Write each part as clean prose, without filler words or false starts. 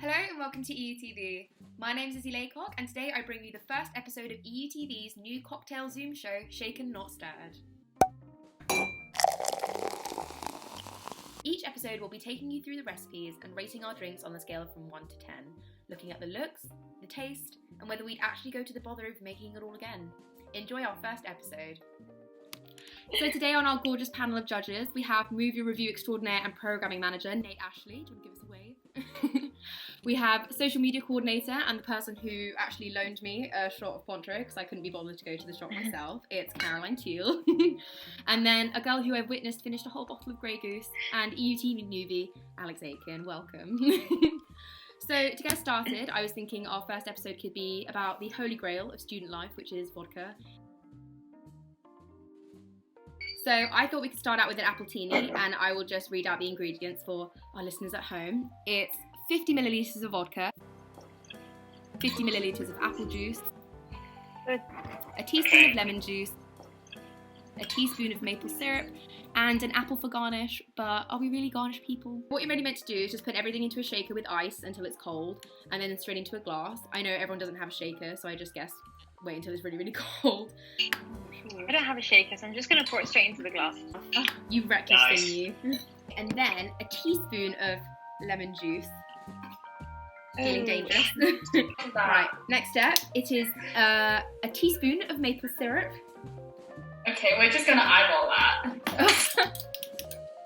Hello and welcome to EUTV. My name is Izzy Laycock and today I bring you the first episode of EUTV's new cocktail Zoom show, Shaken Not Stirred. Each episode will be taking you through the recipes and rating our drinks on the scale from 1 to 10, looking at the looks, the taste, and whether we'd actually go to the bother of making it all again. Enjoy our first episode. So today on our gorgeous panel of judges, we have movie review extraordinaire and programming manager, Nate Ashley. Do you want to give us a wave? We have social media coordinator and the person who actually loaned me a shot of Cointreau because I couldn't be bothered to go to the shop myself. It's Caroline Teal. And then a girl who I've witnessed finished a whole bottle of Grey Goose and EUTV newbie, Alex Aiken. Welcome. So to get started, I was thinking our first episode could be about the holy grail of student life, which is vodka. So I thought we could start out with an Appletini, and I will just read out the ingredients for our listeners at home. It's 50 millilitres of vodka, 50 millilitres of apple juice, a teaspoon of lemon juice, a teaspoon of maple syrup, and an apple for garnish. But are we really garnish people? What you're really meant to do is just put everything into a shaker with ice until it's cold, and then straight into a glass. I know everyone doesn't have a shaker, so I just guessed wait until it's really, really cold. I don't have a shaker, so I'm just going to pour it straight into the glass. Oh, you reckless thing, you. And then a teaspoon of lemon juice. Feeling dangerous. Right, next step, it is a teaspoon of maple syrup. Okay, we're just going to eyeball that.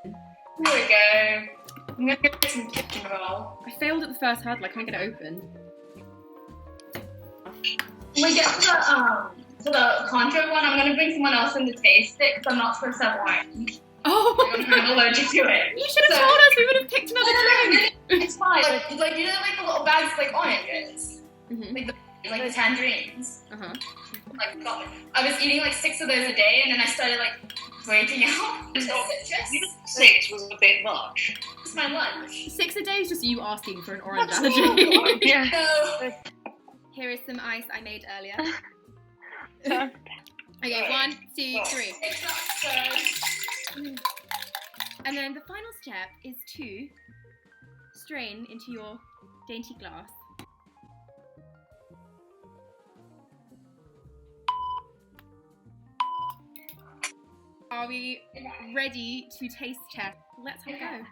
Here we go. I'm going to get some kitchen roll. I failed at the first hurdle, I can't get it open. When we get to the Cointreau one, I'm going to bring someone else in to taste it because I'm not supposed to have orange. Oh! I'm allergic to it. You should have told us, we would have picked another drink. It's fine. Like you know, like the little bags like oranges? Mm-hmm. Like the tangerines. Uh-huh. Like, I was eating like 6 of those a day and then I started like breaking out. So, 6 was a bit much. It's my lunch. 6 a day is just you asking for an orange That's allergy. Yeah. So, Here is some ice I made earlier. So, Okay, 1, 2, 3. it's not stirred. And then the final step is to strain into your dainty glass. Are we ready to taste test? Let's have a go.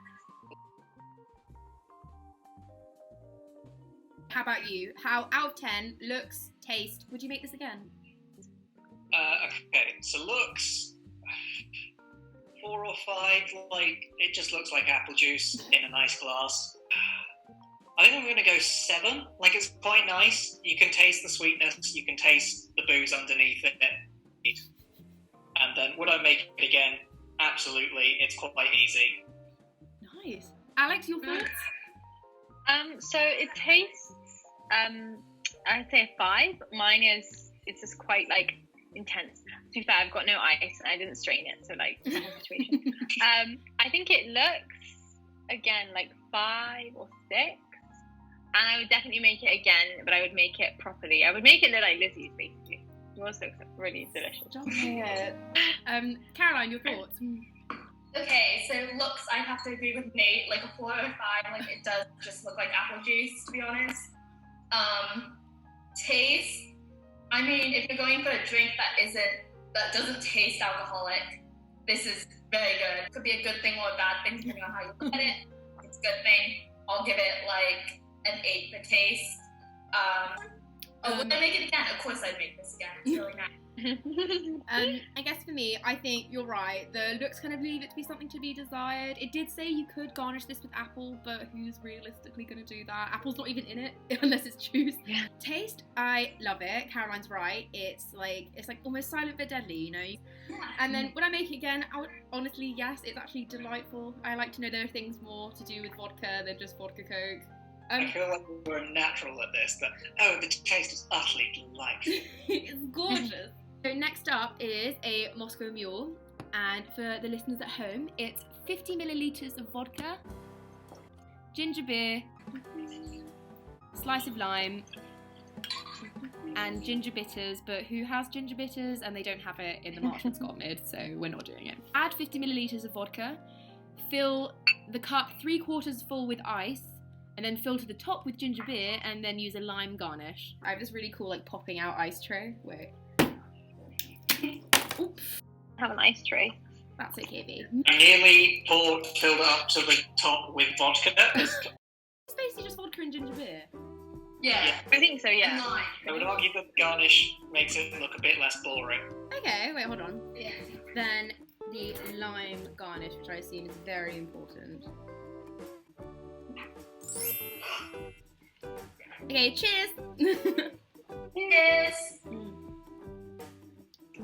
How about you? How, out of 10, looks, taste, would you make this again? Okay, so looks 4 or 5, like it just looks like apple juice in a nice glass. I think I'm going to go 7. Like it's quite nice. You can taste the sweetness, you can taste the booze underneath it. And then would I make it again? Absolutely, it's quite easy. Nice. Alex, your thoughts? so it tastes, I'd say a 5. Mine is, it's just quite like intense. To be fair, I've got no ice and I didn't strain it, so like, it's a situation. I think it looks, again, like 5 or 6. And I would definitely make it again, but I would make it properly. I would make it look like Lizzie's, basically. Yours looks really delicious. Caroline, your thoughts? Okay, so looks, I have to agree with Nate, like a 4 or 5, like it does just look like apple juice, to be honest. Taste, I mean, if you're going for a drink that doesn't taste alcoholic, this is very good. It could be a good thing or a bad thing, depending on how you look at it. It's a good thing. I'll give it like an 8 for taste. Would I make it again? Of course I'd make this again. It's really nice. I guess for me, I think you're right. The looks kind of leave it to be something to be desired. It did say you could garnish this with apple, but who's realistically going to do that? Apple's not even in it unless it's juice. Yeah. Taste, I love it. Caroline's right. It's like almost silent but deadly, you know. Yeah. And then would I make it again? I would honestly, yes. It's actually delightful. I like to know there are things more to do with vodka than just vodka Coke. I feel like we're natural at this, but the taste is utterly delightful. It's gorgeous. So next up is a Moscow Mule, and for the listeners at home, it's 50 millilitres of vodka, ginger beer, slice of lime, and ginger bitters, but who has ginger bitters and they don't have it in the March and Scott mid, so we're not doing it. Add 50 millilitres of vodka, fill the cup 3/4 full with ice, and then fill to the top with ginger beer, and then use a lime garnish. I have this really cool like popping out ice tray. Wait. Oops. Have an ice tray. That's okay, babe. I nearly filled it up to the top with vodka. It's basically just vodka and ginger beer. Yeah. I think so, yeah. Lime. I would argue that the garnish makes it look a bit less boring. Okay, wait, hold on. Yeah. Then the lime garnish, which I assume is very important. Okay, cheers! Yes.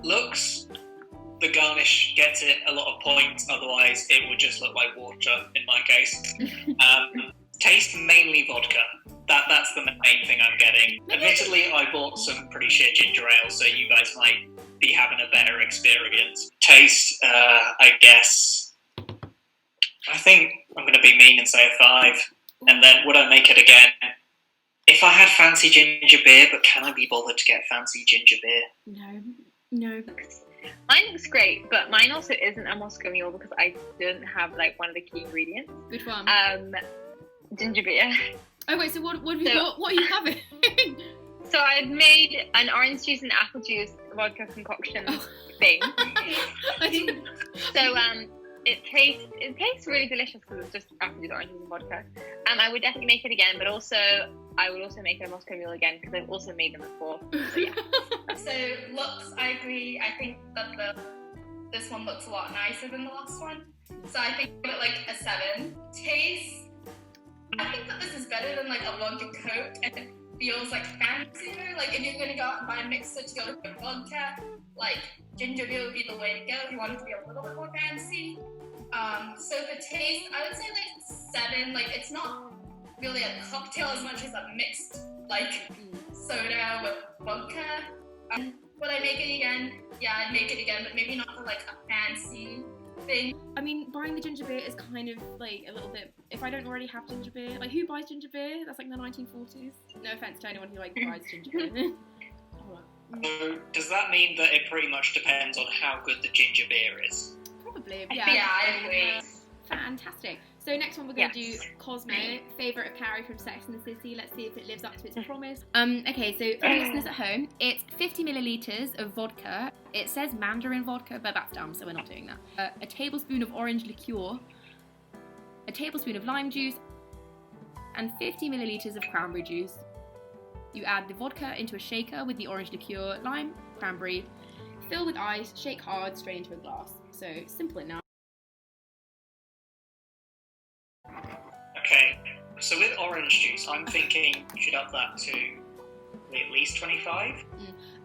Looks, the garnish gets it a lot of points, otherwise it would just look like water in my case. Taste, mainly vodka. That's the main thing I'm getting. Admittedly, I bought some pretty shit ginger ale, so you guys might be having a better experience. Taste, I guess, I think I'm going to be mean and say a 5. And then would I make it again? If I had fancy ginger beer, but can I be bothered to get fancy ginger beer? No. Mine looks great, but mine also isn't a Moscow Mule because I didn't have like one of the key ingredients. Which one? Ginger beer. Oh wait, so what have you got? What are you having? So I've made an orange juice and apple juice vodka concoction thing. So it tastes really delicious because it's just apple juice, orange juice, and vodka. I would definitely make it again, but also I would also make a Moscow Mule again because I've also made them before. So yeah. So looks, I agree. I think that this one looks a lot nicer than the last one. So I think give it like a 7. Taste, I think that this is better than like a vodka Coke, and it feels like fancier. Like if you're gonna go out and buy a mixer to go with vodka, like ginger beer would be the way to go if you want it to be a little bit more fancy. So the taste, I would say like 7. Like it's not really a cocktail as much as a mixed like soda with vodka. Would I make it again? Yeah, I'd make it again, but maybe not for like a fancy thing. I mean, buying the ginger beer is kind of like a little bit. If I don't already have ginger beer, like who buys ginger beer? That's like the 1940s. No offense to anyone who like buys ginger beer. So does that mean that it pretty much depends on how good the ginger beer is? Probably, Yeah, yeah. I agree. Fantastic. So next one we're going to Yes. do Cosmetic, favourite of Carrie from Sex and the City. Let's see if it lives up to its promise. Okay, so for listeners at home, it's 50 millilitres of vodka. It says Mandarin vodka, but that's dumb, so we're not doing that. A tablespoon of orange liqueur, a tablespoon of lime juice, and 50 millilitres of cranberry juice. You add the vodka into a shaker with the orange liqueur, lime, cranberry, fill with ice, shake hard, strain into a glass. So simple enough. Okay, so with orange juice, I'm thinking you should up that to at least 25.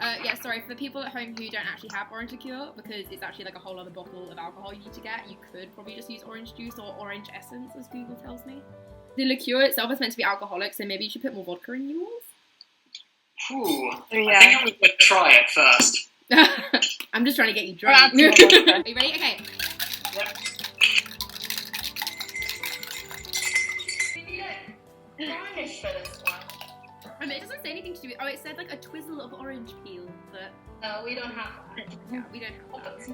Yeah, sorry, for the people at home who don't actually have orange liqueur, because it's actually like a whole other bottle of alcohol you need to get, you could probably just use orange juice or orange essence, as Google tells me. The liqueur itself is meant to be alcoholic, so maybe you should put more vodka in yours? Ooh, Yeah. I think I'm going to try it first. I'm just trying to get you drunk. Are Perhaps more vodka. you ready? Okay. Yep. We need a garnish for this one. I mean, it doesn't say anything to do with... Oh, it said like a twizzle of orange peel, but No, we don't have that. yeah, we don't have that.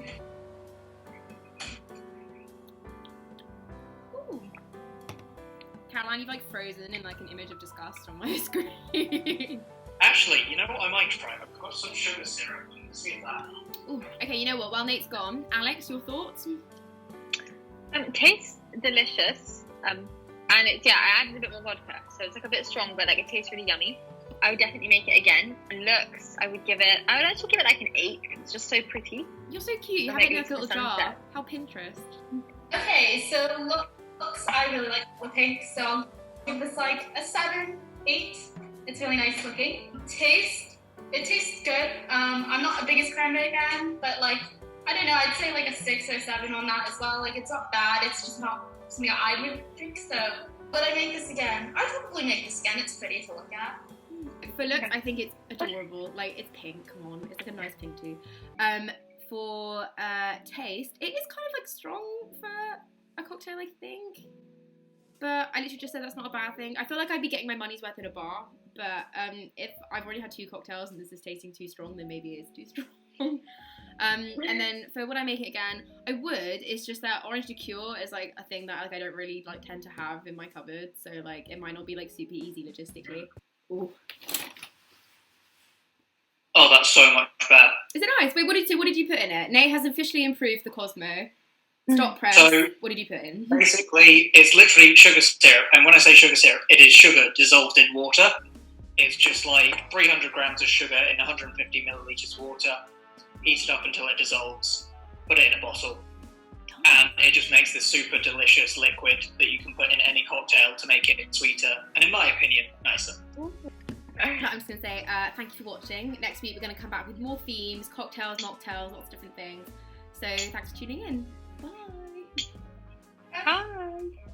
Ooh. Caroline, you've like frozen in like an image of disgust on my screen. Actually, you know what I might try? I've got some sugar syrup. Let's see if that. Ooh, okay, you know what? While Nate's gone, Alex, your thoughts? Tastes delicious. And it's, yeah, I added a bit more vodka, so it's like a bit strong, but like it tastes really yummy. I would definitely make it again. And looks, I would actually give it like an 8. It's just so pretty. You're so cute. You So have it in maybe like a little it's the jar. sunset. How Pinterest. Okay, so looks, I really like looking, so I'll give this like a 7, 8. It's really nice looking. Taste, it tastes good. I'm not the biggest cranberry fan, but like, I don't know, I'd say like a 6 or 7 on that as well. Like, it's not bad, it's just not something I would drink, so would I make this again? I'd probably make this again, it's pretty to look at. For looks, I think it's adorable. Like, it's pink, come on. It's like a nice pink too. For taste, it is kind of like strong for a cocktail, I think. But I literally just said that's not a bad thing. I feel like I'd be getting my money's worth at a bar. But if I've already had 2 cocktails and this is tasting too strong, then maybe it is too strong. And then for when I make it again, I would. It's just that orange liqueur is like a thing that like I don't really like tend to have in my cupboard, so like it might not be like super easy logistically. Ooh. Oh, that's so much better. Is it nice? Wait, what did you put in it? Nate has officially improved the Cosmo. Stop press. So, what did you put in? Basically, it's literally sugar syrup, and when I say sugar syrup, it is sugar dissolved in water. It's just like 300 grams of sugar in 150 millilitres of water. Heat it up until it dissolves. Put it in a bottle. And it just makes this super delicious liquid that you can put in any cocktail to make it sweeter, and in my opinion, nicer. I'm just going to say thank you for watching. Next week we're going to come back with more themes, cocktails, mocktails, lots of different things. So thanks for tuning in. Bye. Bye.